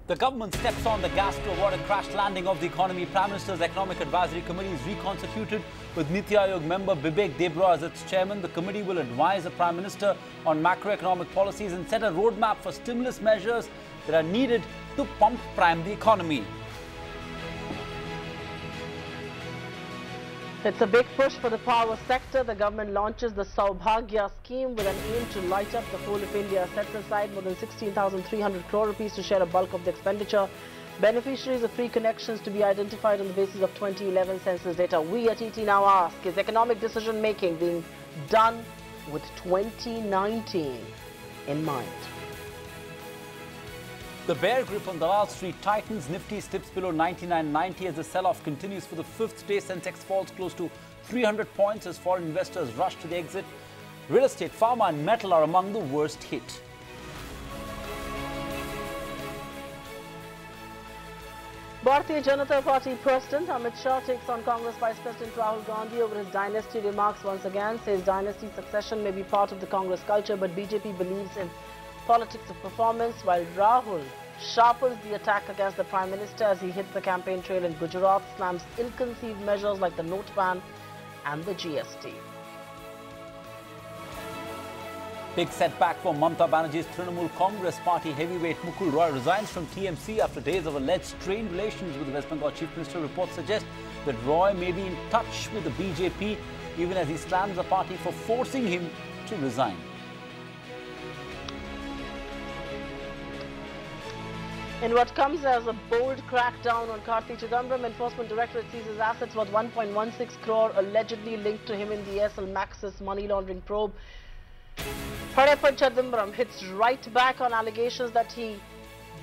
The government steps on the gas to avoid a crash landing of the economy. Prime Minister's Economic Advisory Committee is reconstituted with Niti Aayog member Bibek Debroy as its chairman. The committee will advise the Prime Minister on macroeconomic policies and set a roadmap for stimulus measures that are needed to pump prime the economy. It's a big push for the power sector. The government launches the Saubhagya scheme with an aim to light up the whole of India. Sets aside more than 16,300 crore rupees to share a bulk of the expenditure. Beneficiaries of free connections to be identified on the basis of 2011 census data. We at ET now ask, is economic decision making being done with 2019 in mind? The bear grip on Dalal Street tightens. Nifty slips below 99.90 as the sell-off continues for the fifth day. Sensex falls close to 300 points as foreign investors rush to the exit. Real estate, pharma and metal are among the worst hit. Bharatiya Janata Party President Amit Shah takes on Congress Vice President Rahul Gandhi over his dynasty remarks once again. Says dynasty succession may be part of the Congress culture, but BJP believes in politics of performance, while Rahul sharpens the attack against the Prime Minister as he hits the campaign trail in Gujarat, slams ill-conceived measures like the note ban and the GST. Big setback for Mamata Banerjee's Trinamool Congress party heavyweight Mukul Roy resigns from TMC after days of alleged strained relations with the West Bengal Chief Minister. Reports suggest that Roy may be in touch with the BJP even as he slams the party for forcing him to resign. In what comes as a bold crackdown on Karti Chidambaram, Enforcement Directorate seizes assets worth 1.16 crore allegedly linked to him in the SL Maxis money laundering probe. Harappan Chidambaram hits right back on allegations that he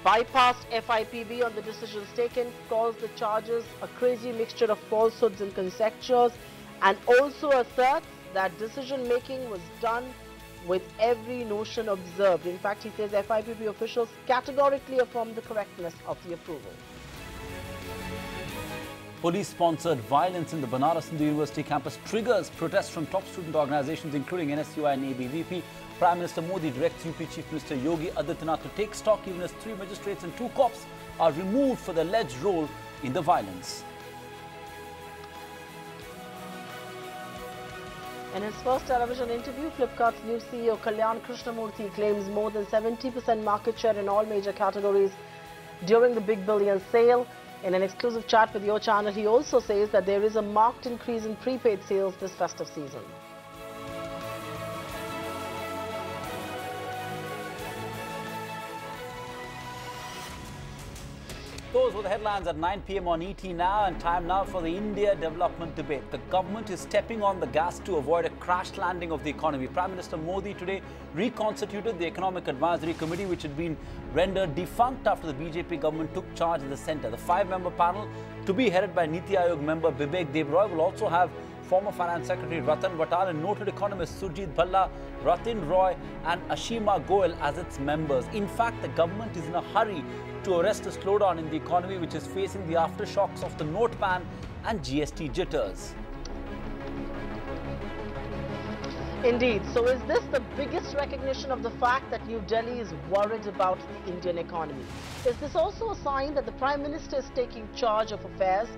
bypassed FIPB on the decisions taken, calls the charges a crazy mixture of falsehoods and conjectures, and also asserts that decision making was done with every notion observed. In fact, he says FIPB officials categorically affirm the correctness of the approval. Police-sponsored violence in the Banaras Hindu University campus triggers protests from top student organizations including NSUI and ABVP. Prime Minister Modi directs UP Chief Minister Yogi Adityanath to take stock even as 3 magistrates and 2 cops are removed for their alleged role in the violence. In his first television interview, Flipkart's new CEO Kalyan Krishnamurthy claims more than 70% market share in all major categories during the Big Billion sale. In an exclusive chat with your channel, he also says that there is a marked increase in prepaid sales this festive season. Those were the headlines at 9 p.m. on ET Now, and time now for the India development debate. The government is stepping on the gas to avoid a crash landing of the economy. Prime Minister Modi today reconstituted the Economic Advisory Committee, which had been rendered defunct after the BJP government took charge in the centre. The 5-member panel, to be headed by Niti Aayog member Bibek Debroy, will also have former Finance Secretary Ratan Watal and noted economists Surjit Bhalla, Rathin and Ashima Goyal as its members. In fact, the government is in a hurry to arrest a slowdown in the economy which is facing the aftershocks of the note ban and GST jitters. Indeed. So is this the biggest recognition of the fact that New Delhi is worried about the Indian economy? Is this also a sign that the Prime Minister is taking charge of affairs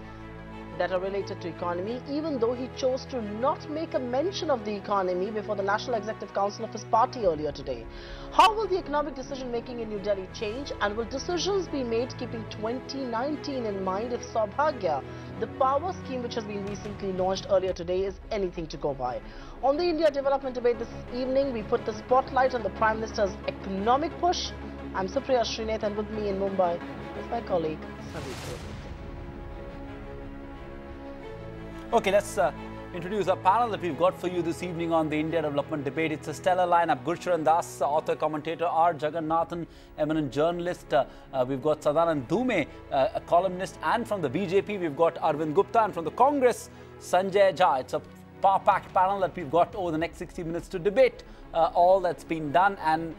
that are related to economy, even though he chose to not make a mention of the economy before the National Executive Council of his party earlier today? How will the economic decision making in New Delhi change, and will decisions be made keeping 2019 in mind if Saubhagya, the power scheme which has been recently launched earlier today, is anything to go by? On the India development debate this evening, we put the spotlight on the Prime Minister's economic push. I'm Supriya Srinath, and with me in Mumbai is my colleague Savi. Okay, let's introduce a panel that we've got for you this evening on the India development debate. It's a stellar lineup. Gurcharan Das, author, commentator, R. Jagannathan, eminent journalist. We've got Sadanand Dhume, a columnist, and from the BJP, we've got Arvind Gupta, and from the Congress, Sanjay Jha. It's a power-packed panel that we've got over the next 60 minutes to debate all that's been done and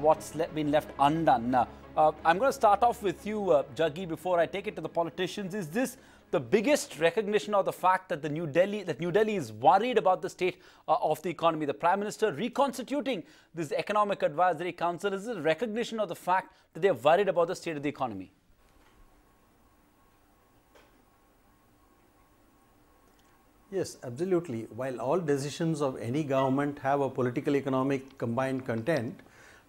what's been left undone. I'm going to start off with you, Jaggi, before I take it to the politicians. Is this the biggest recognition of the fact that New Delhi is worried about the state of the economy. The Prime Minister reconstituting this Economic Advisory Council is a recognition of the fact that they are worried about the state of the economy. Yes, absolutely. While all decisions of any government have a political economic combined content,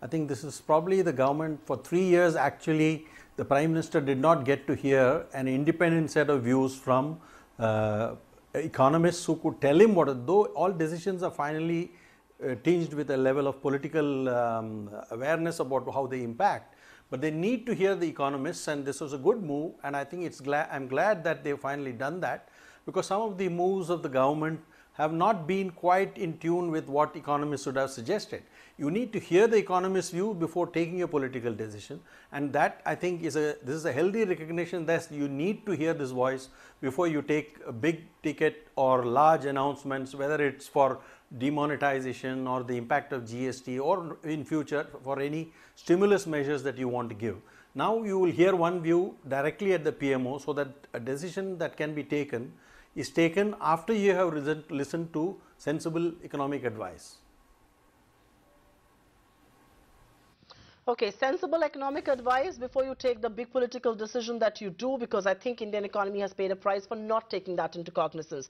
I think this is probably the government for 3 years actually the Prime Minister did not get to hear an independent set of views from economists who could tell him what, though all decisions are finally tinged with a level of political awareness about how they impact, but they need to hear the economists, and this was a good move, and I think I'm glad that they've finally done that, because some of the moves of the government have not been quite in tune with what economists would have suggested. You need to hear the economist's view before taking a political decision, and that I think this is a healthy recognition that you need to hear this voice before you take a big ticket or large announcements, whether it's for demonetization or the impact of GST or in future for any stimulus measures that you want to give. Now you will hear one view directly at the PMO, so that a decision that can be taken is taken after you have listened to sensible economic advice. Okay, sensible economic advice before you take the big political decision that you do, because I think Indian economy has paid a price for not taking that into cognizance.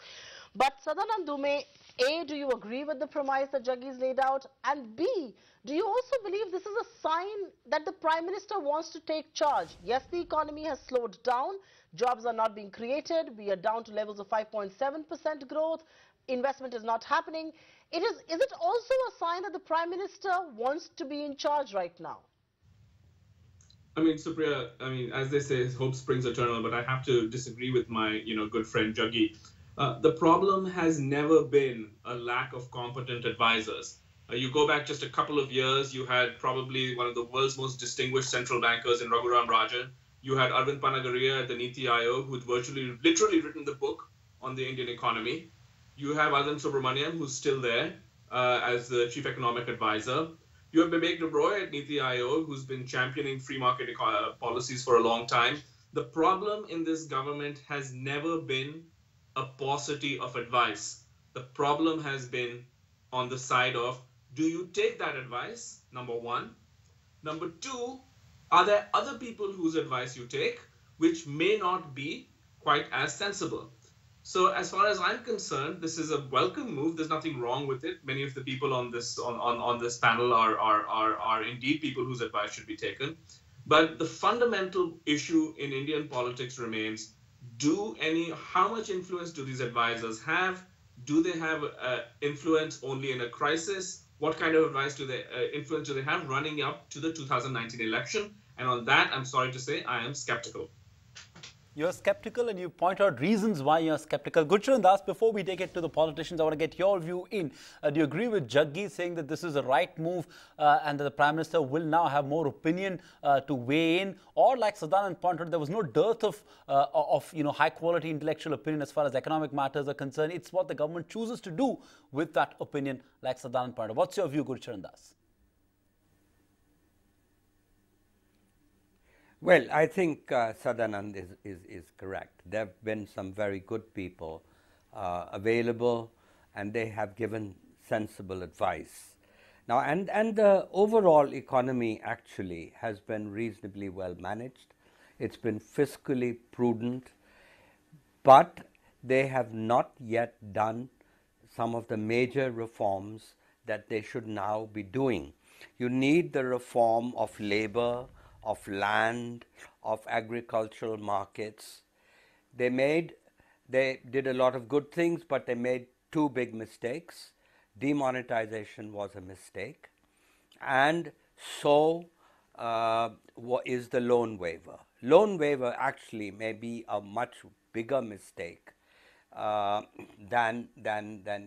But Sadanand Dume, A, do you agree with the premise that Jaggi's laid out? And B, do you also believe this is a sign that the Prime Minister wants to take charge? Yes, the economy has slowed down. Jobs are not being created. We are down to levels of 5.7% growth. Investment is not happening. Is it also a sign that the Prime Minister wants to be in charge right now? I mean, Supriya, as they say, hope springs eternal, but I have to disagree with my, good friend Jaggi. The problem has never been a lack of competent advisors. You go back just a couple of years, you had probably one of the world's most distinguished central bankers in Raghuram Rajan. You had Arvind Panagaria at the Niti Aayog, who'd literally written the book on the Indian economy. You have Arvind Subramaniam, who's still there as the chief economic advisor. You have Bibek Debroy at Niti Aayog, who's been championing free market policies for a long time. The problem in this government has never been a paucity of advice. The problem has been on the side of, do you take that advice? Number one. Number two, are there other people whose advice you take which may not be quite as sensible? So as far as I'm concerned, this is a welcome move. There's nothing wrong with it. Many of the people on this panel are indeed people whose advice should be taken. But the fundamental issue in Indian politics remains, how much influence do these advisors have? Do they have influence only in a crisis? What kind of influence do they have running up to the 2019 election? And on that, I'm sorry to say, I am skeptical. You're skeptical, and you point out reasons why you're skeptical. Gurcharan Das, before we take it to the politicians, I want to get your view in. Do you agree with Jaggi saying that this is the right move and that the Prime Minister will now have more opinion to weigh in? Or like Sadanand pointed out, there was no dearth of high quality intellectual opinion as far as economic matters are concerned. It's what the government chooses to do with that opinion, like Sadanand pointed out. What's your view, Gurcharan Das? Well, I think Sadanand is correct. There have been some very good people available, and they have given sensible advice. Now, and the overall economy actually has been reasonably well managed. It's been fiscally prudent, but they have not yet done some of the major reforms that they should now be doing. You need the reform of labor, of land, of agricultural markets. They did a lot of good things, but they made two big mistakes. Demonetization was a mistake, and so is the loan waiver. Loan waiver actually may be a much bigger mistake than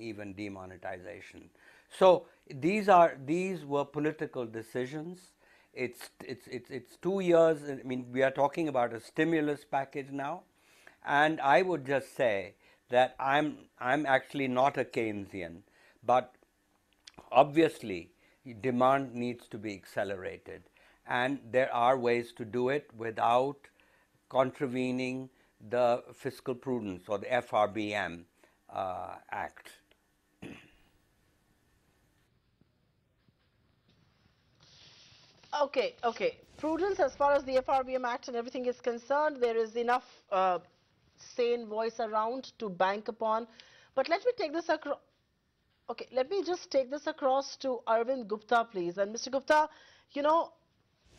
even demonetization. So these were political decisions. It's 2 years. I mean, we are talking about a stimulus package now, and I would just say that I'm actually not a Keynesian, but obviously demand needs to be accelerated, and there are ways to do it without contravening the Fiscal Prudence or the FRBM Act. Okay, okay. Prudence, as far as the FRBM Act and everything is concerned, there is enough sane voice around to bank upon. But let me take this across. Okay, let me just take this across to Arvind Gupta, please. And Mr. Gupta, you know,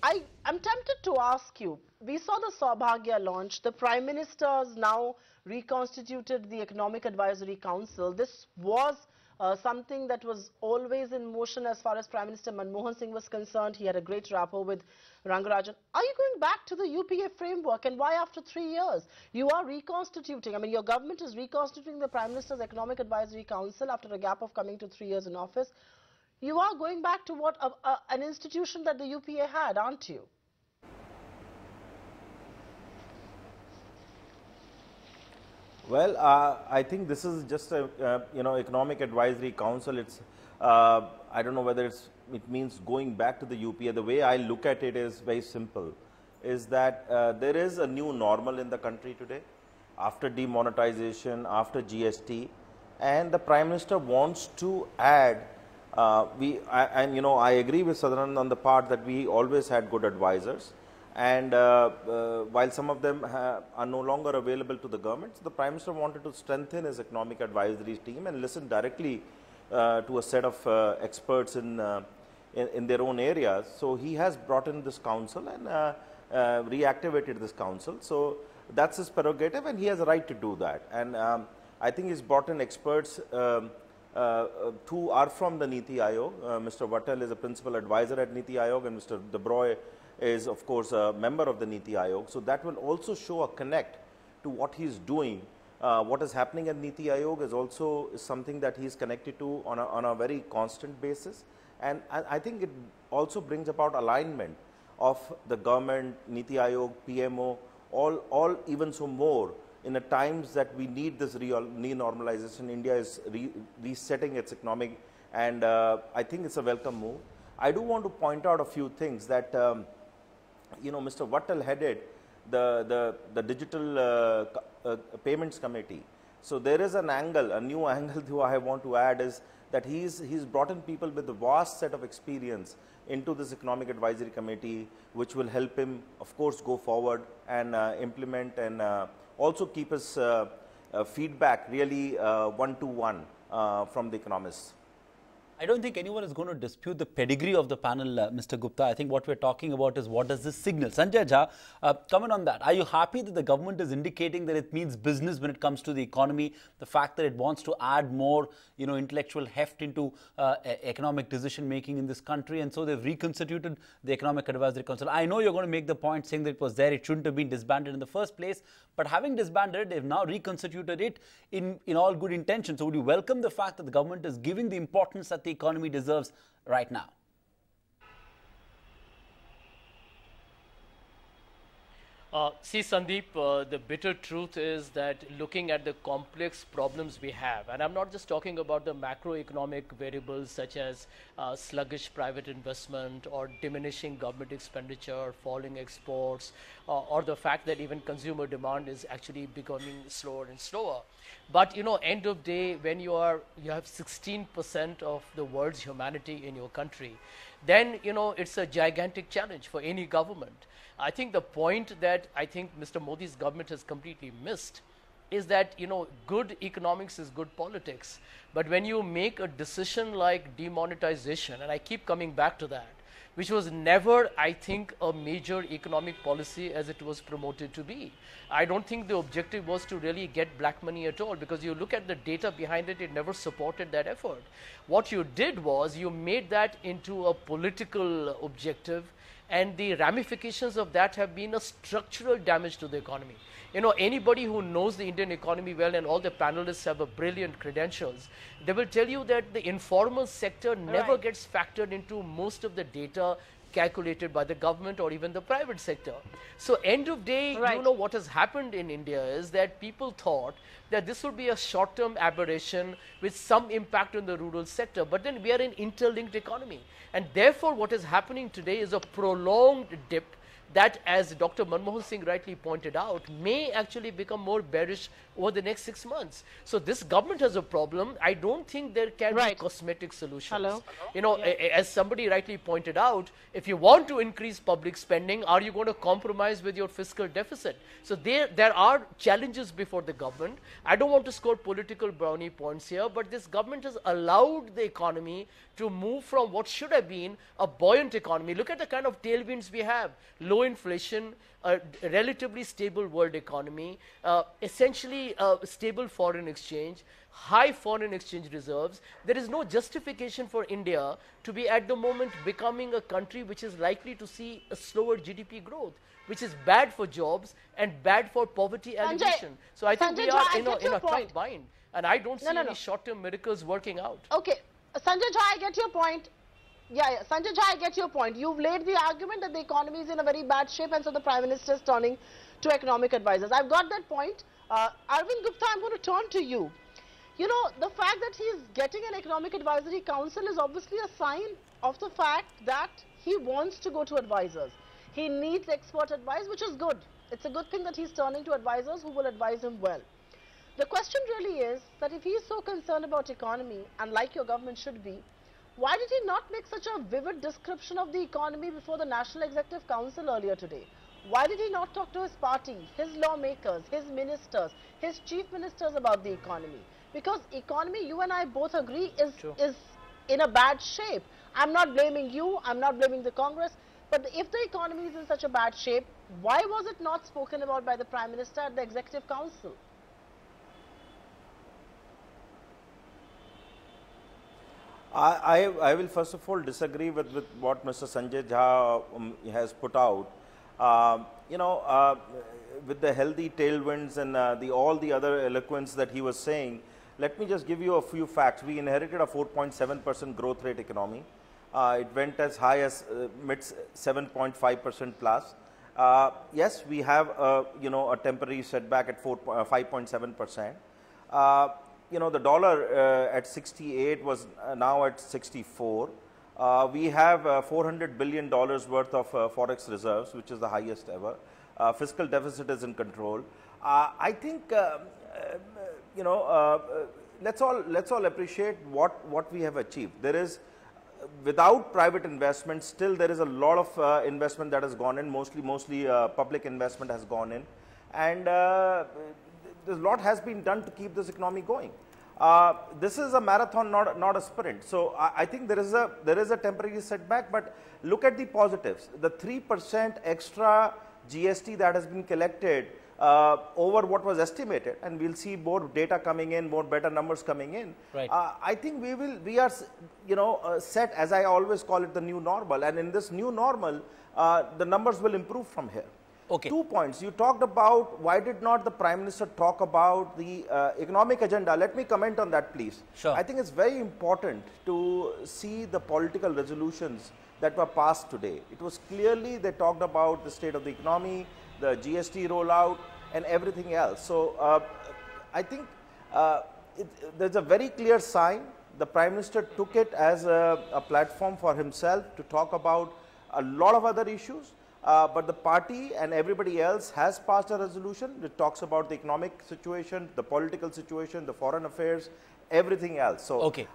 I'm tempted to ask you, we saw the Saubhagya launch. The Prime Minister's now reconstituted the Economic Advisory Council. This was something that was always in motion as far as Prime Minister Manmohan Singh was concerned. He had a great rapport with Rangarajan. Are you going back to the UPA framework, and why after 3 years? You are reconstituting, I mean, your government is reconstituting the Prime Minister's Economic Advisory Council after a gap of coming to 3 years in office. You are going back to what an institution that the UPA had, aren't you? Well, I think this is just a economic advisory council. It's I don't know whether it means going back to the UPA. The way I look at it is very simple, is that there is a new normal in the country today after demonetization, after GST, and the Prime Minister wants to add. I agree with Sadanand on the part that we always had good advisors. And while some of them are no longer available to the government, the Prime Minister wanted to strengthen his economic advisory team and listen directly to a set of experts in their own areas. So he has brought in this council and reactivated this council. So that's his prerogative, and he has a right to do that. And I think he's brought in experts who are from the Niti Aayog. Mr. Watal is a principal advisor at Niti Aayog, and Mr. Debroy is, of course, a member of the Niti Aayog. So that will also show a connect to what he's doing. What is happening at Niti Aayog is also something that he's connected to on a very constant basis. And I think it also brings about alignment of the government, Niti Aayog, PMO, all even so more in the times that we need this normalization. India is resetting its economic, and I think it's a welcome move. I do want to point out a few things that Mr. Watal headed the digital payments committee. So there is an angle, a new angle that I want to add, is that he's brought in people with a vast set of experience into this economic advisory committee, which will help him, of course, go forward and implement and also keep his feedback really one-to-one from the economists. I don't think anyone is going to dispute the pedigree of the panel, Mr. Gupta. I think what we're talking about is what does this signal? Sanjay Jha, comment on that. Are you happy that the government is indicating that it means business when it comes to the economy? The fact that it wants to add more, intellectual heft into economic decision making in this country, and so they've reconstituted the Economic Advisory Council. I know you're going to make the point saying that it was there, it shouldn't have been disbanded in the first place, but having disbanded it, they've now reconstituted it in all good intention. So would you welcome the fact that the government is giving the importance that the economy deserves right now? See, Sandeep, the bitter truth is that looking at the complex problems we have, and I'm not just talking about the macroeconomic variables such as sluggish private investment or diminishing government expenditure, falling exports, or the fact that even consumer demand is actually becoming slower and slower. But, end of day, when you have 16% of the world's humanity in your country, then, it's a gigantic challenge for any government. I think the point that I think Mr. Modi's government has completely missed is that, good economics is good politics. But when you make a decision like demonetization, and I keep coming back to that, which was never, I think, a major economic policy as it was promoted to be. I don't think the objective was to really get black money at all, because you look at the data behind it, it never supported that effort. What you did was you made that into a political objective, and the ramifications of that have been a structural damage to the economy. Anybody who knows the Indian economy well, and all the panelists have a brilliant credentials, they will tell you that the informal sector never gets factored into most of the data calculated by the government or even the private sector. So end of day, what has happened in India is that people thought that this would be a short-term aberration with some impact on the rural sector, but then we are an interlinked economy. And therefore, what is happening today is a prolonged dip, that, as Dr. Manmohan Singh rightly pointed out, may actually become more bearish over the next 6 months. So this government has a problem. I don't think there can be cosmetic solutions. Hello? You know, as somebody rightly pointed out, if you want to increase public spending, are you going to compromise with your fiscal deficit? So there are challenges before the government. I don't want to score political brownie points here, but this government has allowed the economy to move from what should have been a buoyant economy. Look at the kind of tailwinds we have: low inflation, a relatively stable world economy, essentially stable foreign exchange, high foreign exchange reserves. There is no justification for India to be at the moment becoming a country which is likely to see a slower GDP growth, which is bad for jobs and bad for poverty alleviation. So I think we are in a tough bind, and I don't see any short-term miracles working out. Okay, Sanjay Jha, I get your point. Yeah, Sanjay Jha, I get your point. You've laid the argument that the economy is in a very bad shape, and so the Prime Minister is turning to economic advisors. I've got that point. Arvind Gupta, I'm going to turn to you. You know, the fact that he is getting an economic advisory council is obviously a sign of the fact that he wants to go to advisors. He needs expert advice, which is good. It's a good thing that he's turning to advisors who will advise him well. The question really is that if he is so concerned about economy, and like your government should be, why did he not make such a vivid description of the economy before the National Executive Council earlier today? Why did he not talk to his party, his lawmakers, his ministers, his chief ministers about the economy? Because economy, you and I both agree, is in a bad shape. I'm not blaming you, I'm not blaming the Congress, but if the economy is in such a bad shape, why was it not spoken about by the Prime Minister at the Executive Council? I will first of all disagree with what Mr. Sanjay Jha has put out. With the healthy tailwinds and all the other eloquence that he was saying, let me just give you a few facts. We inherited a 4.7% growth rate economy. It went as high as mid 7.5% plus. Yes, we have a temporary setback at 5.7%. The dollar at 68 was now at 64. We have $400 billion worth of forex reserves, which is the highest ever. Fiscal deficit is in control. I think let's all appreciate what we have achieved. There is, without private investment, still there is a lot of investment that has gone in. Mostly public investment has gone in, and a lot has been done to keep this economy going. This is a marathon, not a sprint. So I think there is a temporary setback, but look at the positives. The 3% extra GST that has been collected over what was estimated, and we'll see more data coming in, more better numbers coming in. Right. I think we are set, as I always call it, the new normal, and in this new normal, the numbers will improve from here. Okay. 2 points. You talked about why did not the Prime Minister talk about the economic agenda. Let me comment on that, please. Sure. I think it's very important to see the political resolutions that were passed today. It was clearly they talked about the state of the economy, the GST rollout, and everything else. So I think there's a very clear sign. The Prime Minister took it as a platform for himself to talk about a lot of other issues. But the party and everybody else has passed a resolution that talks about the economic situation, the political situation, the foreign affairs, everything else. So, okay.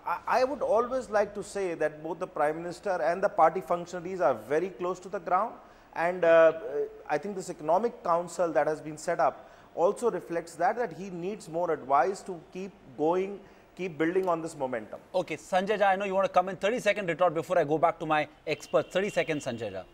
I would always like to say that both the Prime Minister and the party functionaries are very close to the ground, and I think this economic council that has been set up also reflects that he needs more advice to keep going, keep building on this momentum. Okay, Sanjay Jha, I know you want to come in. 30-second retort before I go back to my expert. 30 seconds, Sanjay Jha.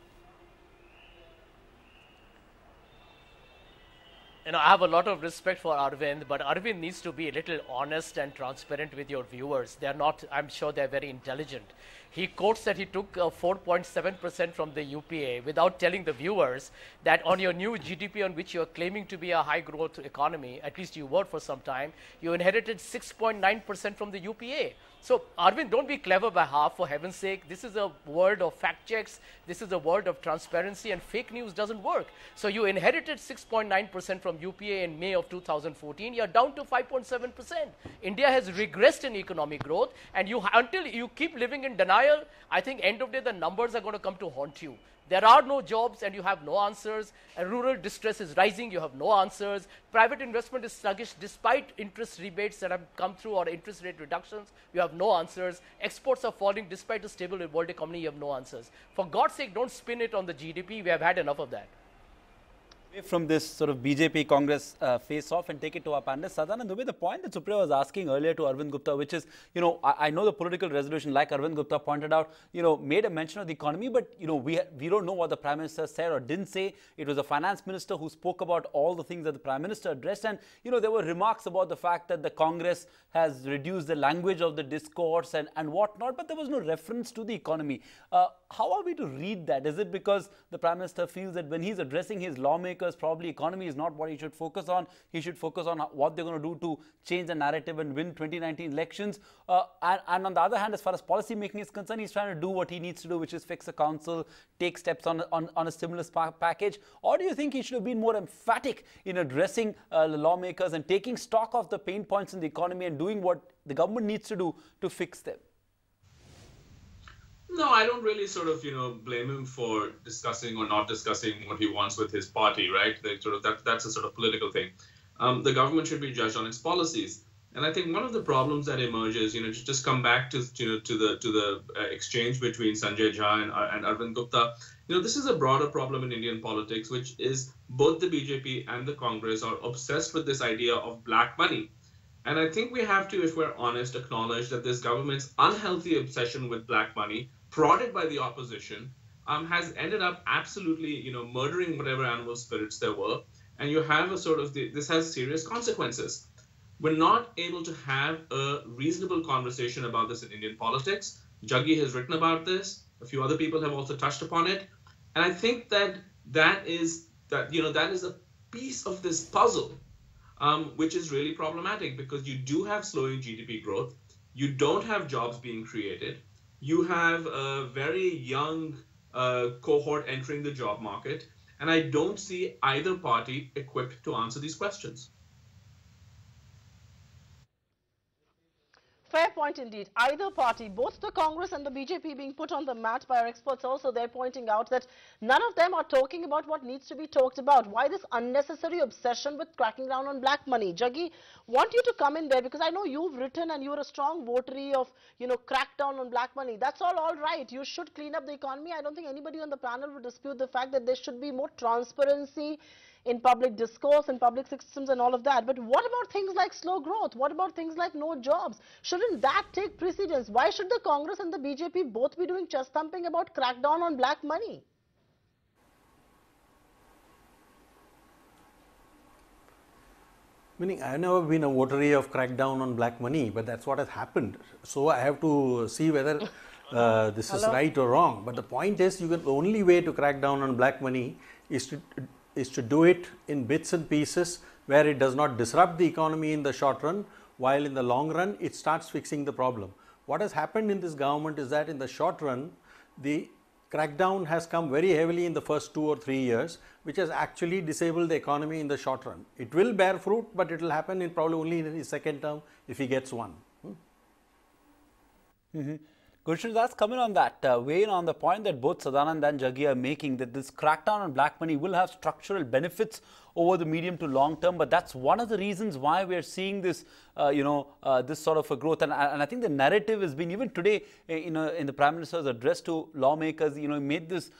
You know, I have a lot of respect for Arvind, but Arvind needs to be a little honest and transparent with your viewers. They're not, I'm sure they're very intelligent. He quotes that he took 4.7% from the UPA without telling the viewers that on your new GDP, on which you're claiming to be a high growth economy, at least you were for some time, you inherited 6.9% from the UPA. So, Arvind, don't be clever by half, for heaven's sake. This is a world of fact checks. This is a world of transparency, and fake news doesn't work. So, you inherited 6.9% from UPA in May of 2014. You're down to 5.7%. India has regressed in economic growth, and until you keep living in denial denial, I think end of the day the numbers are going to come to haunt you. There are no jobs and you have no answers. Rural distress is rising, you have no answers. Private investment is sluggish despite interest rebates that have come through or interest rate reductions, you have no answers. Exports are falling despite a stable world economy, you have no answers. For God's sake, don't spin it on the GDP, we have had enough of that. From this sort of BJP Congress face-off and take it to our panelists. Sadanand Dubey, the point that Supriya was asking earlier to Arvind Gupta, which is, I know the political resolution, like Arvind Gupta pointed out, made a mention of the economy, but, we don't know what the Prime Minister said or didn't say. It was the Finance Minister who spoke about all the things that the Prime Minister addressed. And, there were remarks about the fact that the Congress has reduced the language of the discourse and whatnot, but there was no reference to the economy. How are we to read that? Is it because the Prime Minister feels that when he's addressing his lawmakers, probably economy is not what he should focus on? He should focus on what they're going to do to change the narrative and win 2019 elections. And on the other hand, as far as policy making is concerned, he's trying to do what he needs to do, which is fix a council, take steps on a stimulus package. Or do you think he should have been more emphatic in addressing the lawmakers and taking stock of the pain points in the economy and doing what the government needs to do to fix them? No, I don't really sort of, blame him for discussing or not discussing what he wants with his party, right? That's a sort of political thing. The government should be judged on its policies. And I think one of the problems that emerges, to just come back to the exchange between Sanjay Jha and Arvind Gupta, this is a broader problem in Indian politics, which is both the BJP and the Congress are obsessed with this idea of black money. And I think we have to, if we're honest, acknowledge that this government's unhealthy obsession with black money, prodded by the opposition, has ended up absolutely, murdering whatever animal spirits there were. And you have a sort of, this has serious consequences. We're not able to have a reasonable conversation about this in Indian politics. Jaggi has written about this. A few other people have also touched upon it. And I think that is a piece of this puzzle, which is really problematic, because you do have slowing GDP growth. You don't have jobs being created. You have a very young cohort entering the job market. And I don't see either party equipped to answer these questions. Fair point indeed. Either party, both the Congress and the BJP being put on the mat by our experts also, they're pointing out that none of them are talking about what needs to be talked about. Why this unnecessary obsession with cracking down on black money? Jaggi, want you to come in there, because I know you've written and you're a strong votary of, crack down on black money. That's all right. You should clean up the economy. I don't think anybody on the panel would dispute the fact that there should be more transparency in public discourse and public systems and all of that. But what about things like slow growth? What about things like no jobs? Shouldn't that take precedence? Why should the Congress and the BJP both be doing chest thumping about crackdown on black money? Meaning, I have never been a votary of crackdown on black money, but that's what has happened. So I have to see whether this is right or wrong. But the point is, the only way to crack down on black money is to do it in bits and pieces where it does not disrupt the economy in the short run, while in the long run it starts fixing the problem. What has happened in this government is that in the short run, the crackdown has come very heavily in the first 2 or 3 years, which has actually disabled the economy in the short run. It will bear fruit, but it will happen in probably only in his second term if he gets one. Gulshan Das, coming on that, weigh in on the point that both Sadanand and Jaggi are making, that this crackdown on black money will have structural benefits over the medium to long term, but that's one of the reasons why we are seeing this, this sort of a growth. And I think the narrative has been, even today, in the Prime Minister's address to lawmakers, he made this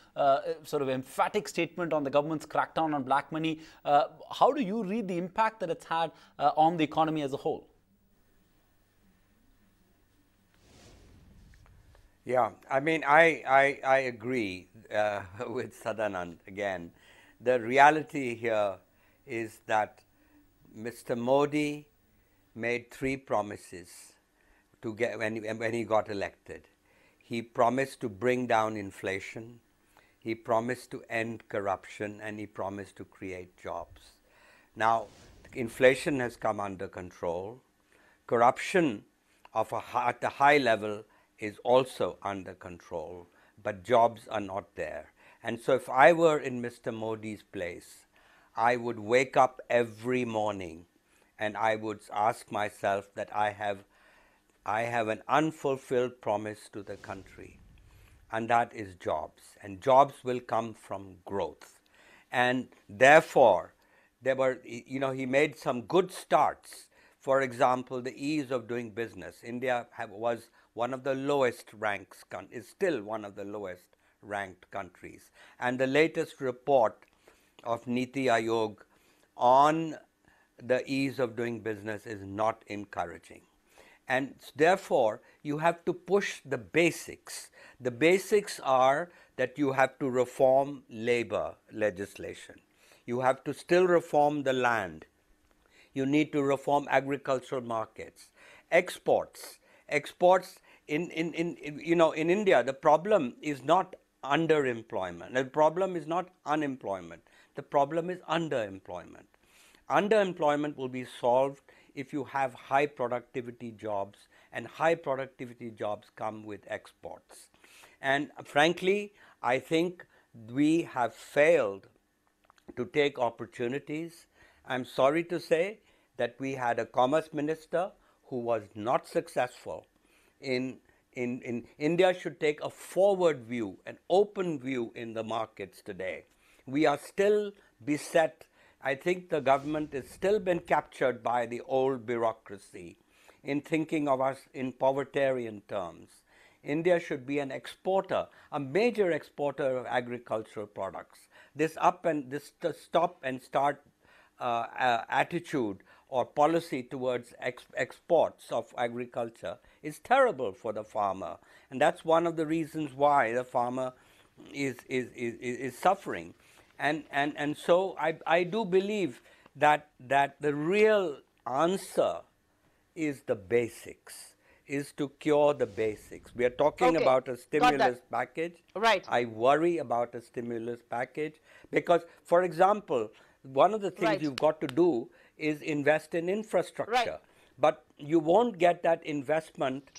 sort of emphatic statement on the government's crackdown on black money. How do you read the impact that it's had on the economy as a whole? Yeah, I mean, I agree with Sadanand again. The reality here is that Mr. Modi made 3 promises to get when he got elected. He promised to bring down inflation, he promised to end corruption, and he promised to create jobs. Now, inflation has come under control. Corruption at a high level is also under control, but jobs are not there. And so if I were in Mr. Modi's place, I would wake up every morning and I would ask myself that I have I have an unfulfilled promise to the country, and that is jobs. And jobs will come from growth. And therefore, he made some good starts. For example, the ease of doing business. India was one of the lowest ranks, is still one of the lowest ranked countries. And the latest report of Niti Aayog on the ease of doing business is not encouraging. And therefore, you have to push the basics. The basics are that you have to reform labor legislation. You have to still reform the land. You need to reform agricultural markets. Exports. Exports in India, the problem is not underemployment. The problem is not unemployment. The problem is underemployment. Underemployment will be solved if you have high productivity jobs, and high productivity jobs come with exports. And frankly, I think we have failed to take opportunities. I'm sorry to say that we had a commerce minister who was not successful in India should take a forward view, an open view in the markets today. We are still beset. I think the government has still been captured by the old bureaucracy in thinking of us in povertarian terms. India should be an exporter, a major exporter of agricultural products. This stop and start attitude or policy towards exports of agriculture is terrible for the farmer, and that's one of the reasons why the farmer is suffering. And so I do believe that the real answer is the basics, is to cure the basics. We are talking about a stimulus package. Right. I worry about a stimulus package because, for example, one of the things you've got to do is invest in infrastructure. Right. But you won't get that investment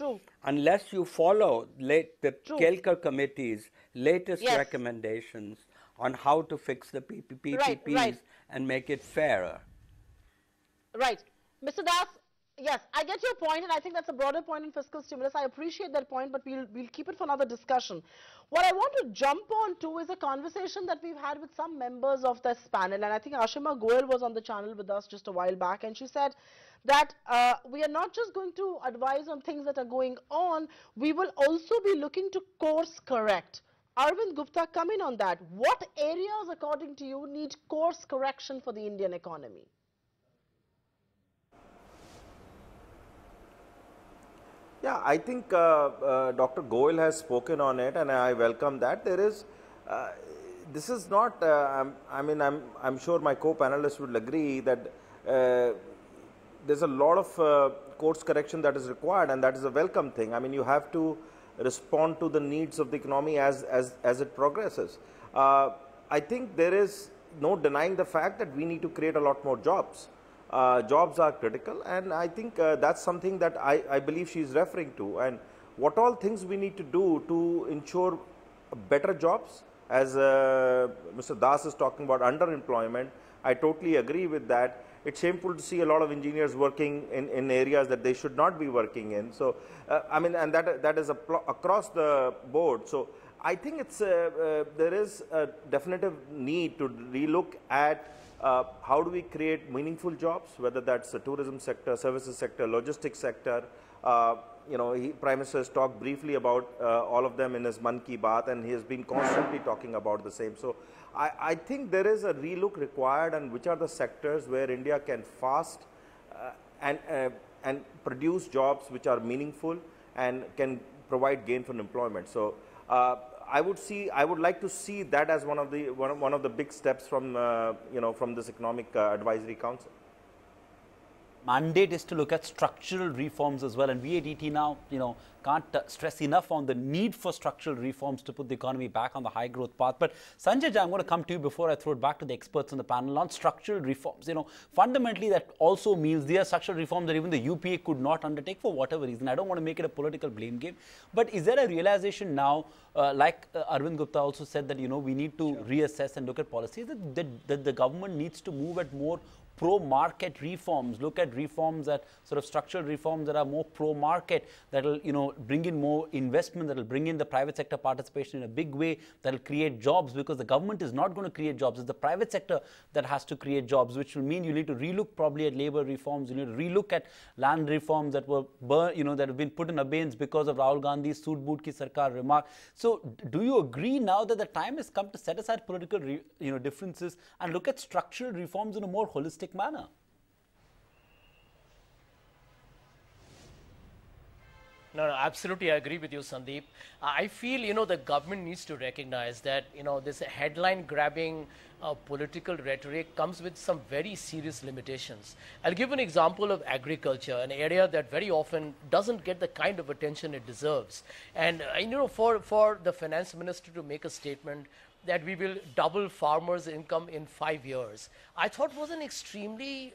unless you follow the Kelkar Committee's latest recommendations on how to fix the PPPs and make it fairer. Right. Mr. Das, yes, I get your point, and I think that's a broader point in fiscal stimulus. I appreciate that point, but we'll keep it for another discussion. What I want to jump on to is a conversation that we've had with some members of this panel, and I think Ashima Goyal was on the channel with us just a while back, and she said that we are not just going to advise on things that are going on, we will also be looking to course correct. Arvind Gupta, come in on that. What areas, according to you, need course correction for the Indian economy? Yeah, I think Dr. Goyal has spoken on it, and I welcome that. There is, this is not, I mean, I'm sure my co-panelists will agree that there's a lot of course correction that is required, and that is a welcome thing. I mean, you have to respond to the needs of the economy as it progresses. I think there is no denying the fact that we need to create a lot more jobs. Jobs are critical, and I think that's something that I believe she is referring to. And what all things we need to do to ensure better jobs, as Mr. Das is talking about underemployment, I totally agree with that. It's shameful to see a lot of engineers working in areas that they should not be working in. So, I mean, and that is across the board. So, I think it's there is a definitive need to relook at how do we create meaningful jobs, whether that's the tourism sector, services sector, logistics sector. You know, Prime Minister has talked briefly about all of them in his Man Ki Baat, and he has been constantly talking about the same. So, I think there is a relook required, and which are the sectors where India can fast and produce jobs which are meaningful and can provide gainful employment. So, I would like to see that as one of the big steps from from this Economic Advisory Council. Mandate is to look at structural reforms as well, and we at ET now, can't stress enough on the need for structural reforms to put the economy back on the high growth path. But Sanjay, I'm going to come to you before I throw it back to the experts on the panel on structural reforms. Fundamentally that also means there are structural reforms that even the UPA could not undertake for whatever reason. I don't want to make it a political blame game, but is there a realization now, like Arvind Gupta also said, that we need to reassess and look at policies that the government needs to move at more pro-market reforms, look at reforms that sort of structural reforms that are more pro-market, that will, you know, bring in more investment, that will bring in the private sector participation in a big way, that will create jobs, because the government is not going to create jobs. It's the private sector that has to create jobs, which will mean you need to relook probably at labor reforms, you need to relook at land reforms that were, that have been put in abeyance because of Rahul Gandhi's "Soot Boot ki Sarkar" remark. So do you agree now that the time has come to set aside political differences and look at structural reforms in a more holistic manner? No, absolutely, I agree with you, Sandeep. I feel, the government needs to recognize that, this headline-grabbing political rhetoric comes with some very serious limitations. I'll give an example of agriculture, an area that very often doesn't get the kind of attention it deserves. And, for the finance minister to make a statement that we will double farmers' income in 5 years, I thought was an extremely,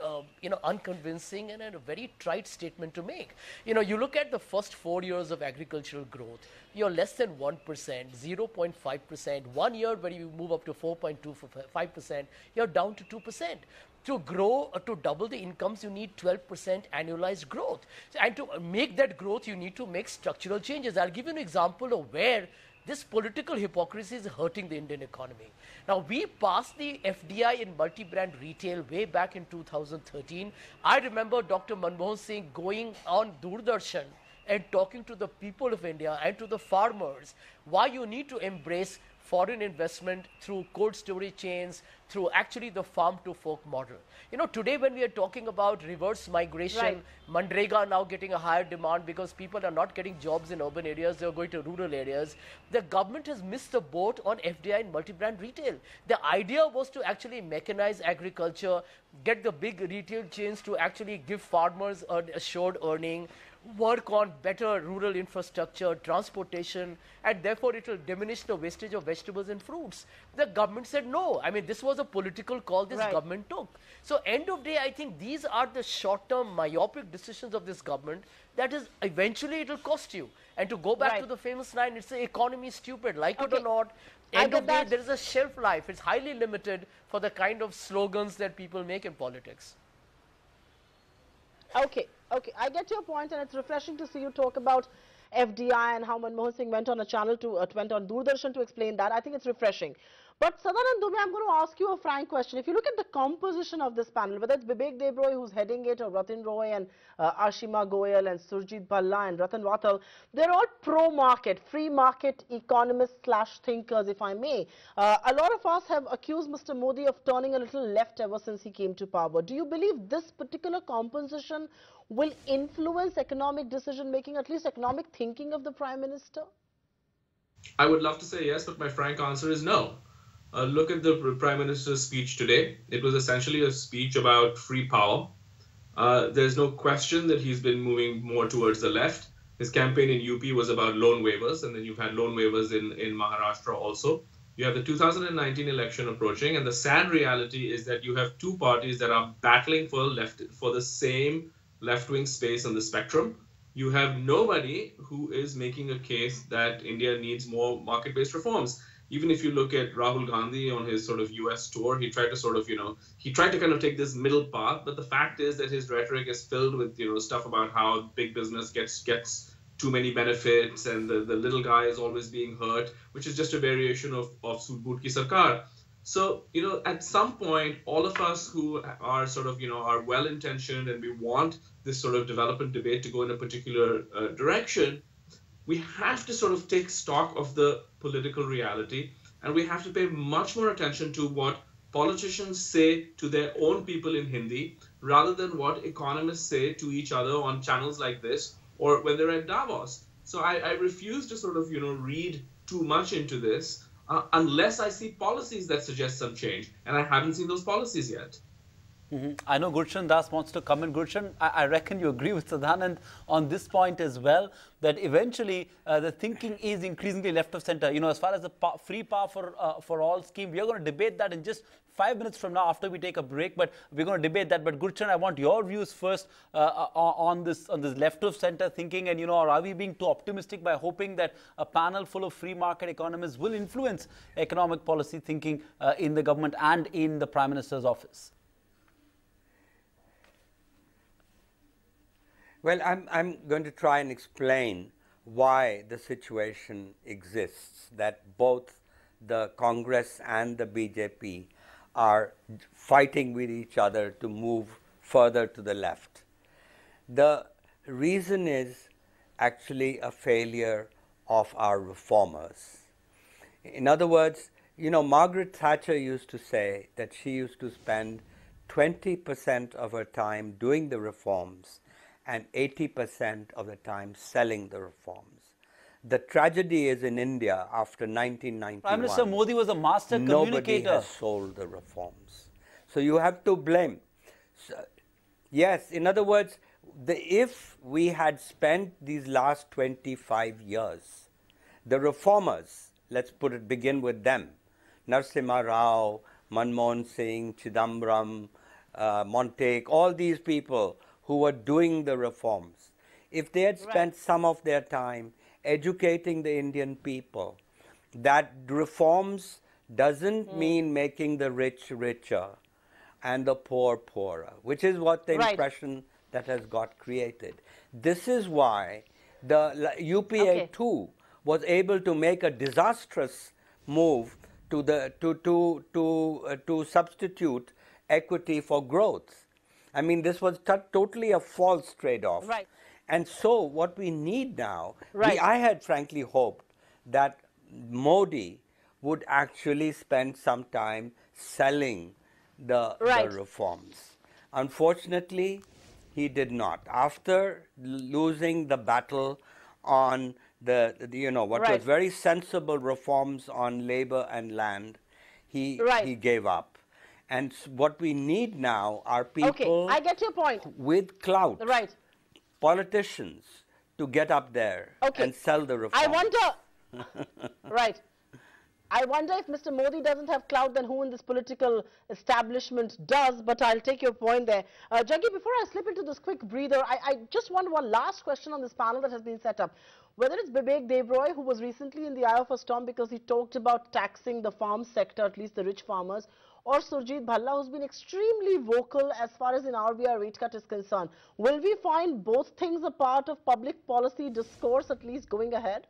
unconvincing and a very trite statement to make. You look at the first 4 years of agricultural growth, you're less than 1%, 0.5%. 1 year where you move up to 4.25%, you're down to 2%. To grow, to double the incomes, you need 12% annualized growth. And to make that growth, you need to make structural changes. I'll give you an example of where this political hypocrisy is hurting the Indian economy. Now, we passed the FDI in multi-brand retail way back in 2013. I remember Dr. Manmohan Singh going on Doordarshan and talking to the people of India and to the farmers why you need to embrace foreign investment through cold storage chains, through actually the farm to fork model. Today when we are talking about reverse migration, right, Mandrega now getting a higher demand because people are not getting jobs in urban areas, they are going to rural areas. The government has missed the boat on FDI and multi-brand retail. The idea was to actually mechanize agriculture, get the big retail chains to actually give farmers an assured earning, work on better rural infrastructure, transportation, and therefore it will diminish the wastage of vegetables and fruits. The government said no. I mean, this was a political call this government took. So end of day, I think these are the short-term myopic decisions of this government that is eventually it will cost you. And to go back to the famous line, it's the economy is stupid, like it or not. End of day, there is a shelf life. It's highly limited for the kind of slogans that people make in politics. Okay, I get your point, and it's refreshing to see you talk about FDI and how Manmohan Singh went on a channel went on Doordarshan to explain that. I think it's refreshing. But Sadanand Dume, I'm going to ask you a frank question. If you look at the composition of this panel, whether it's Bibek Debroy who's heading it, or Rathin Roy and Ashima, Goyal and Surjit Bhalla and Ratan Watal, they're all pro-market, free market economists / thinkers, if I may. A lot of us have accused Mr. Modi of turning a little left ever since he came to power. Do you believe this particular composition will influence economic decision-making, at least economic thinking of the Prime Minister? I would love to say yes, but my frank answer is no. Look at the Prime Minister's speech today. It was essentially a speech about free power. There's no question that he's been moving more towards the left. His campaign in UP was about loan waivers, and then you've had loan waivers in Maharashtra also. You have the 2019 election approaching, and the sad reality is that you have two parties that are battling for the same left-wing space on the spectrum. You have nobody who is making a case that India needs more market-based reforms. Even if you look at Rahul Gandhi on his sort of US tour, he tried to kind of take this middle path, but the fact is that his rhetoric is filled with, stuff about how big business gets too many benefits and the little guy is always being hurt, which is just a variation of Soot Boot ki Sarkar. So, at some point, all of us who are sort of, are well-intentioned and we want this sort of development debate to go in a particular direction, we have to sort of take stock of the political reality, and we have to pay much more attention to what politicians say to their own people in Hindi rather than what economists say to each other on channels like this or when they're at Davos. So I refuse to sort of, read too much into this unless I see policies that suggest some change, and I haven't seen those policies yet. I know Gurshan Das wants to come in. Gurshan, I reckon you agree with Sadanand on this point as well, that eventually the thinking is increasingly left of center. As far as the free power for all scheme, we are going to debate that in just 5 minutes from now after we take a break, but we're going to debate that. But Gurshan, I want your views first on this left of center thinking, and are we being too optimistic by hoping that a panel full of free market economists will influence economic policy thinking in the government and in the Prime Minister's office? Well, I'm going to try and explain why the situation exists, that both the Congress and the BJP are fighting with each other to move further to the left. The reason is actually a failure of our reformers. In other words, you know, Margaret Thatcher used to say that she used to spend 20% of her time doing the reforms and 80% of the time selling the reforms. The tragedy is in India after 1991. Prime Minister Modi was a master Nobody communicator. has sold the reforms. So you have to blame. So, yes, in other words, if we had spent these last 25 years, the reformers, let's begin with them, Narasimha Rao, Manmohan Singh, Chidambaram, Montague, all these people who were doing the reforms, if they had spent some of their time educating the Indian people that reforms doesn't mean making the rich richer and the poor poorer, which is what the impression that has got created. This is why the UPA too was able to make a disastrous move to substitute equity for growth. I mean, this was totally a false trade-off. Right. And so what we need now, I had frankly hoped that Modi would actually spend some time selling the reforms. Unfortunately, he did not. After losing the battle on was very sensible reforms on labor and land, he gave up. And what we need now are people I get your point. with clout, politicians, to get up there and sell the reforms. I wonder, I wonder if Mr. Modi doesn't have clout, then who in this political establishment does? But I'll take your point there. Jaggi, before I slip into this quick breather, I just want one last question on this panel that has been set up. Whether it's Bibek Debroy, who was recently in the eye of a storm because he talked about taxing the farm sector, at least the rich farmers, or Surjit Bhalla, who's been extremely vocal as far as an RBI rate cut is concerned. Will we find both things a part of public policy discourse, at least going ahead?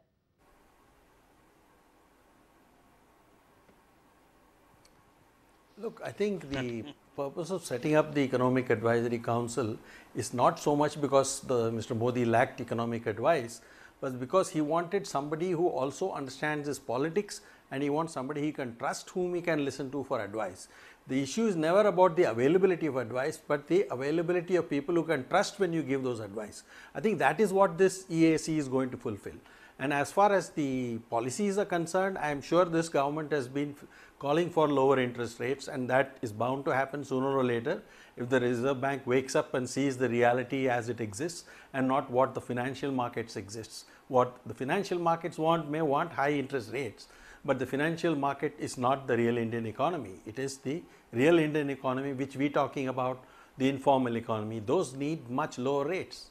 Look, I think the purpose of setting up the Economic Advisory Council is not so much because Mr. Modi lacked economic advice, but because he wanted somebody who also understands his politics, and he wants somebody he can trust, whom he can listen to for advice. The issue is never about the availability of advice, but the availability of people who can trust when you give those advice. I think that is what this EAC is going to fulfill. And as far as the policies are concerned, I am sure this government has been calling for lower interest rates, and that is bound to happen sooner or later if the Reserve Bank wakes up and sees the reality as it exists and not what the financial markets exists. What the financial markets may want high interest rates, but the financial market is not the real Indian economy. It is the real Indian economy which we are talking about, the informal economy. Those need much lower rates.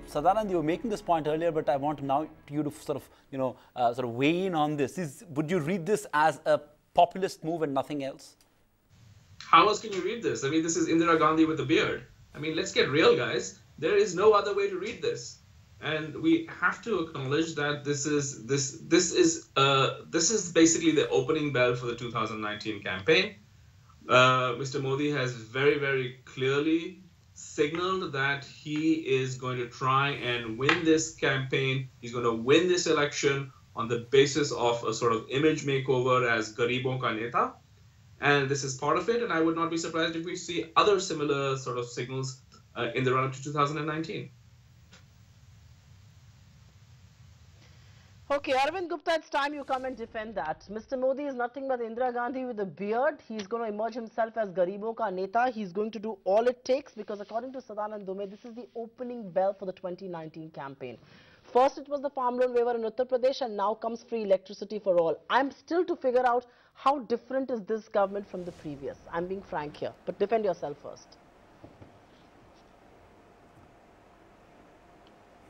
Sadanand, you were making this point earlier, but I want now you to sort of weigh in on this. Would you read this as a populist move and nothing else? How else can you read this? I mean, this is Indira Gandhi with a beard. I mean, let's get real, guys. There is no other way to read this, and we have to acknowledge that this is basically the opening bell for the 2019 campaign. Mr. Modi has very, very clearly signaled that he is going to try and win this campaign. He's going to win this election on the basis of a sort of image makeover as Garibon ka Neta. And this is part of it. And I would not be surprised if we see other similar sort of signals in the run-up to 2019. Okay, Arvind Gupta, it's time you come and defend that. Mr. Modi is nothing but Indira Gandhi with a beard. He's going to emerge himself as Garibon ka Neta. He's going to do all it takes because according to Sadanand Dume, this is the opening bell for the 2019 campaign. First it was the farm loan waiver in Uttar Pradesh, and now comes free electricity for all. I'm still to figure out how different is this government from the previous. I'm being frank here, but defend yourself first.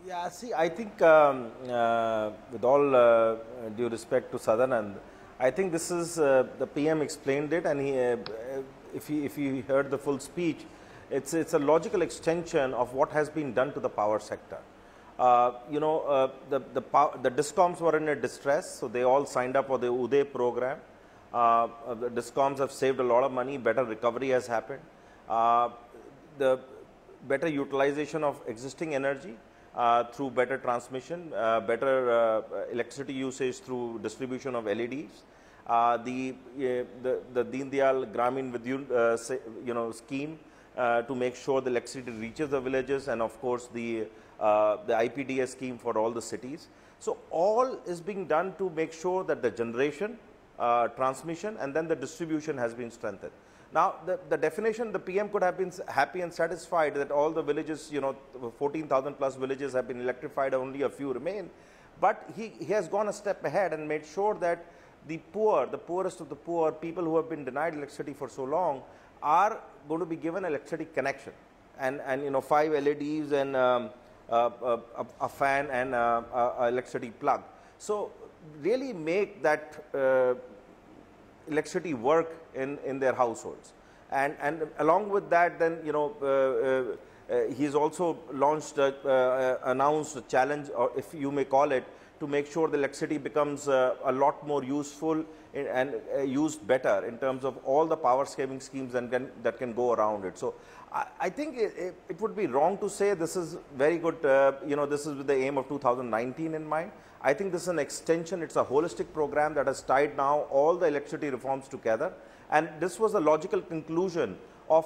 Yeah, see, I think with all due respect to Sadanand, I think this is the PM explained it, and he, if you heard the full speech, it's a logical extension of what has been done to the power sector. The DISCOMs were in a distress, so they all signed up for the Uday program. The DISCOMs have saved a lot of money, better recovery has happened. The better utilization of existing energy through better transmission, better electricity usage through distribution of LEDs. The Deen Dayal Gramin Vidyut scheme to make sure the electricity reaches the villages, and of course the IPDS scheme for all the cities. So all is being done to make sure that the generation, transmission, and then the distribution has been strengthened. Now, the definition, the PM could have been happy and satisfied that all the villages, 14,000 plus villages have been electrified, only a few remain. But he has gone a step ahead and made sure that the poor, the poorest of the poor, people who have been denied electricity for so long, are going to be given electricity connection. And 5 LEDs and a fan and a electricity plug. So really make that electricity work in their households, and along with that, then he's also launched announced a challenge, or if you may call it, to make sure the electricity becomes a lot more useful and used better in terms of all the power saving schemes that can go around it. So I think it would be wrong to say this is very good, this is with the aim of 2019 in mind. I think this is an extension, it's a holistic program that has tied now all the electricity reforms together, and this was a logical conclusion of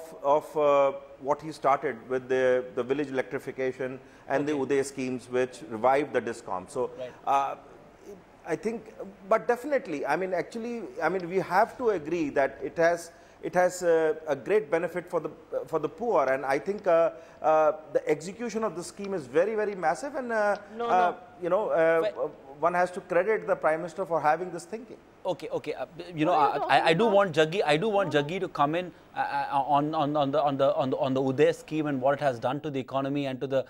what he started with the village electrification and the Uday schemes, which revived the DISCOM. So I think, but definitely, we have to agree that it has a great benefit for the poor, and I think the execution of the scheme is very, very massive, and one has to credit the Prime Minister for having this thinking. Okay. I do want Jaggi to come in on the Uday scheme and what it has done to the economy and to the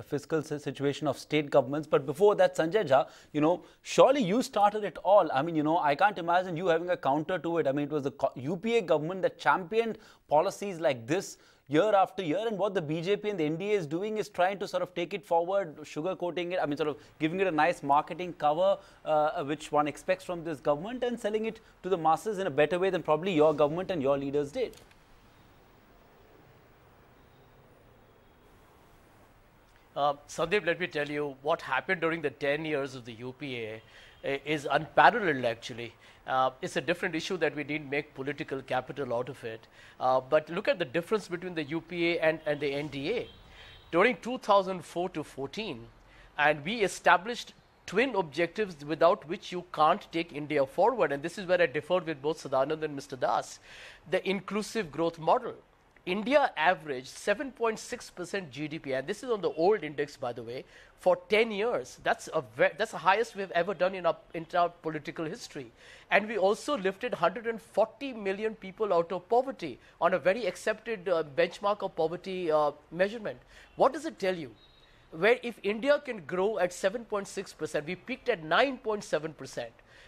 fiscal situation of state governments. But before that, Sanjay Jha, surely you started it all. I can't imagine you having a counter to it. It was the UPA government that championed policies like this year after year, and what the BJP and the NDA is doing is trying to sort of take it forward, sugarcoating it, sort of giving it a nice marketing cover, which one expects from this government, and selling it to the masses in a better way than probably your government and your leaders did. Sandeep, let me tell you, what happened during the 10 years of the UPA is unparalleled, actually. It's a different issue that we didn't make political capital out of it. But look at the difference between the UPA and the NDA. During 2004 to 14, and we established twin objectives without which you can't take India forward. And this is where I differed with both Sadanand and Mr. Das. The inclusive growth model. India averaged 7.6% GDP, and this is on the old index, by the way, for 10 years. That's the highest we've ever done in our entire political history. And we also lifted 140 million people out of poverty on a very accepted benchmark of poverty measurement. What does it tell you? Where if India can grow at 7.6%, we peaked at 9.7%.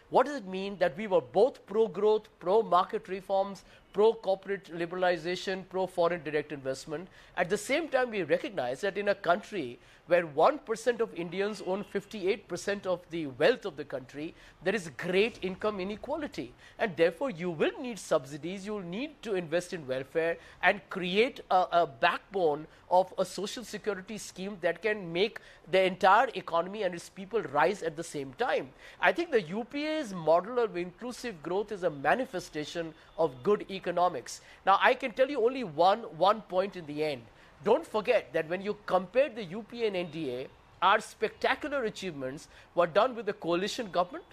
What does it mean? That we were both pro-growth, pro-market reforms, pro-corporate liberalization, pro-foreign direct investment. At the same time, we recognize that in a country where 1% of Indians own 58% of the wealth of the country, there is great income inequality. And therefore, you will need subsidies, you will need to invest in welfare and create a backbone of a social security scheme that can make the entire economy and its people rise at the same time. I think the UPA's model of inclusive growth is a manifestation of good economics. Now, I can tell you only one point in the end. Don't forget that when you compare the UPA and NDA, our spectacular achievements were done with the coalition government,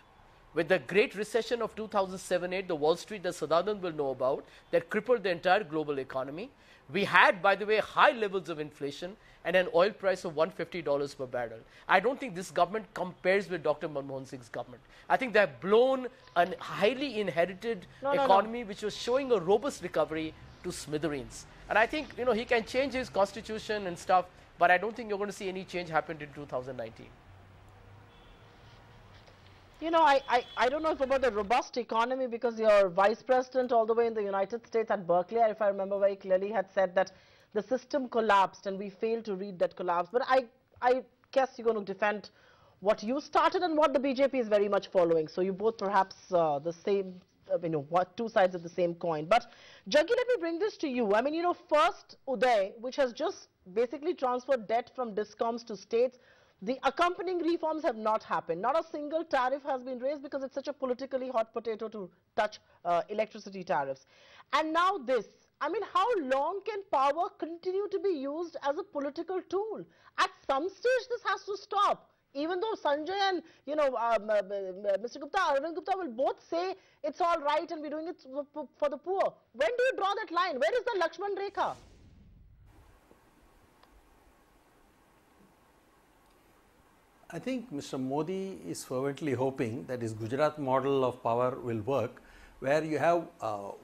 with the great recession of 2007-8, the Wall Street that Sadanand will know about, that crippled the entire global economy. We had, by the way, high levels of inflation and an oil price of $150 per barrel. I don't think this government compares with Dr. Manmohan Singh's government. I think they've blown a highly inherited economy which was showing a robust recovery to smithereens. And I think, he can change his constitution and stuff, but I don't think you're going to see any change happen in 2019. You know, I don't know if about the robust economy, because your vice president all the way in the United States at Berkeley, if I remember very clearly, had said that the system collapsed and we failed to read that collapse. But I guess you're going to defend what you started and what the BJP is very much following. So you both perhaps the same, you know, what two sides of the same coin. But Jaggi, let me bring this to you. I mean, you know, first Uday, which has just basically transferred debt from discoms to states, the accompanying reforms have not happened. Not a single tariff has been raised because it's such a politically hot potato to touch electricity tariffs. And now this. I mean, how long can power continue to be used as a political tool? At some stage, this has to stop. Even though Sanjay and, you know, Mr. Gupta, Arvind Gupta will both say it's all right and we're doing it for the poor. When do you draw that line? Where is the Lakshman Rekha? I think Mr. Modi is fervently hoping that his Gujarat model of power will work, where you have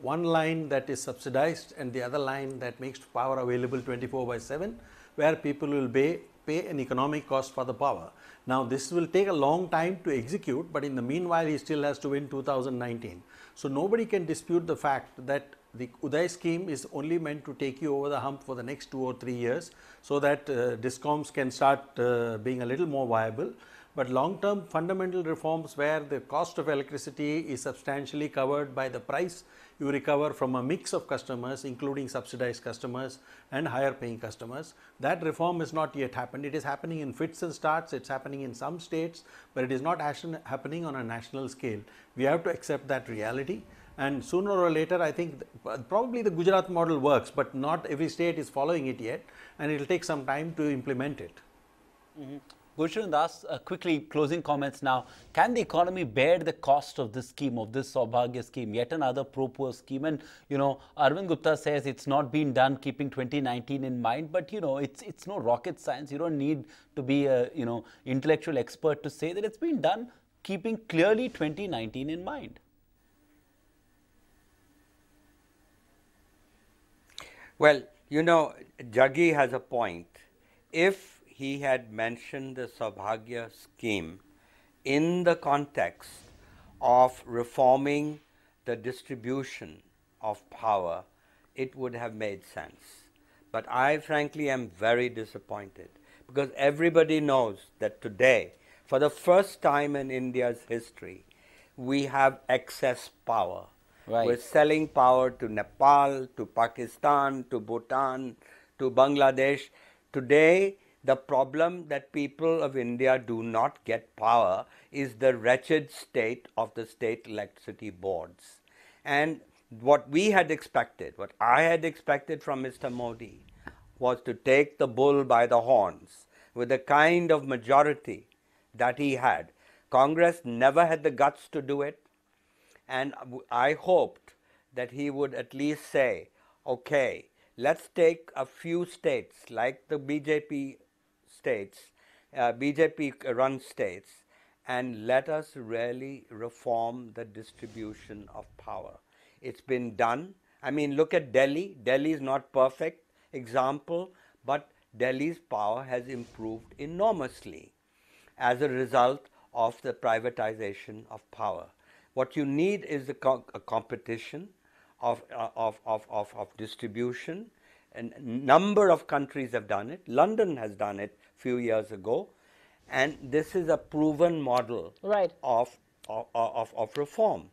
one line that is subsidized and the other line that makes power available 24/7, where people will pay an economic cost for the power. Now, this will take a long time to execute, but in the meanwhile, he still has to win 2019. So, nobody can dispute the fact that the Uday scheme is only meant to take you over the hump for the next 2 or 3 years, so that discoms can start being a little more viable. But long-term fundamental reforms where the cost of electricity is substantially covered by the price you recover from a mix of customers, including subsidized customers and higher paying customers, that reform has not yet happened. It is happening in fits and starts, it's happening in some states, but it is not happening on a national scale. We have to accept that reality. And sooner or later, I think probably the Gujarat model works, but not every state is following it yet, and it will take some time to implement it. Gulshan Das, quickly closing comments now. Can the economy bear the cost of this scheme, of this Saubhagya scheme, yet another pro-poor scheme? And, you know, Arvind Gupta says it's not been done keeping 2019 in mind, but, you know, it's no rocket science. You don't need to be a, you know, intellectual expert to say that it's been done keeping clearly 2019 in mind. Well, you know, Jaggi has a point. If he had mentioned the Saubhagya scheme in the context of reforming the distribution of power, it would have made sense. But I frankly am very disappointed, because everybody knows that today, for the first time in India's history, we have excess power. Right. We're selling power to Nepal, to Pakistan, to Bhutan, to Bangladesh. Today, the problem that people of India do not get power is the wretched state of the state electricity boards. And what we had expected, what I had expected from Mr. Modi, was to take the bull by the horns with the kind of majority that he had. Congress never had the guts to do it. And I hoped that he would at least say, okay, let's take a few states like the BJP states, BJP-run states, and let us really reform the distribution of power. It's been done. I mean, look at Delhi. Delhi is not perfect example, but Delhi's power has improved enormously as a result of the privatization of power. What you need is a competition of distribution, and a number of countries have done it. London has done it a few years ago, and this is a proven model of reform.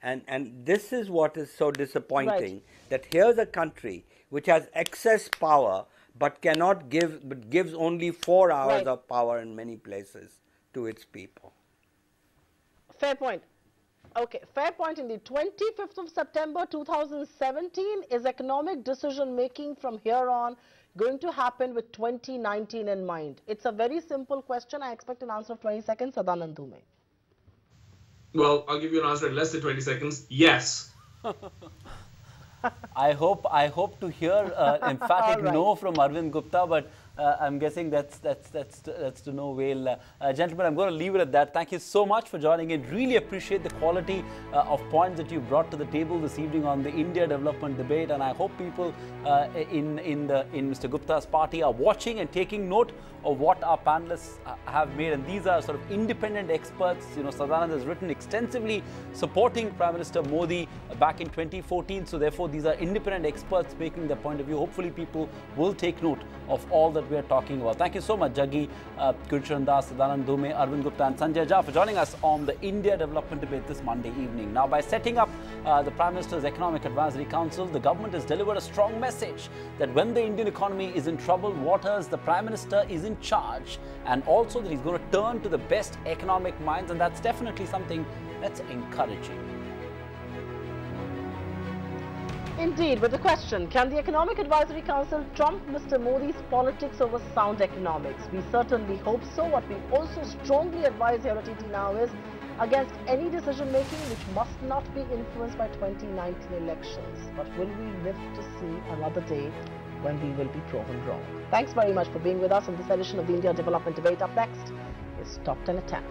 And this is what is so disappointing, that here's a country which has excess power but cannot give, but gives only 4 hours of power in many places to its people. Fair point. Okay, fair point indeed. 25th of September 2017 is economic decision making from here on going to happen with 2019 in mind? It's a very simple question. I expect an answer of 20 seconds. Sadanand Dhume. Well, I'll give you an answer in less than 20 seconds. Yes. I hope to hear, in fact, no from Arvind Gupta, but I'm guessing that's to no avail. Gentlemen, I'm going to leave it at that. Thank you so much for joining in. Really appreciate the quality of points that you brought to the table this evening on the India development debate, and I hope people in Mr. Gupta's party are watching and taking note of what our panelists have made. And these are sort of independent experts. You know, Sadanand has written extensively supporting Prime Minister Modi back in 2014. So therefore, these are independent experts making their point of view. Hopefully, people will take note of all that we are talking about. Thank you so much, Jaggi, Gurcharan Das, Sadanand Dhume, Arvind Gupta and Sanjay Jha for joining us on the India Development Debate this Monday evening. Now, by setting up the Prime Minister's Economic Advisory Council, the government has delivered a strong message that when the Indian economy is in troubled waters, the Prime Minister is in charge, and also that he's going to turn to the best economic minds, and that's definitely something that's encouraging. Indeed, but the question, can the Economic Advisory Council trump Mr. Modi's politics over sound economics? We certainly hope so. What we also strongly advise here at ET Now is against any decision making which must not be influenced by 2019 elections. But will we live to see another day when we will be proven wrong? Thanks very much for being with us on this edition of the India Development Debate. Up next is Top 10 at 10.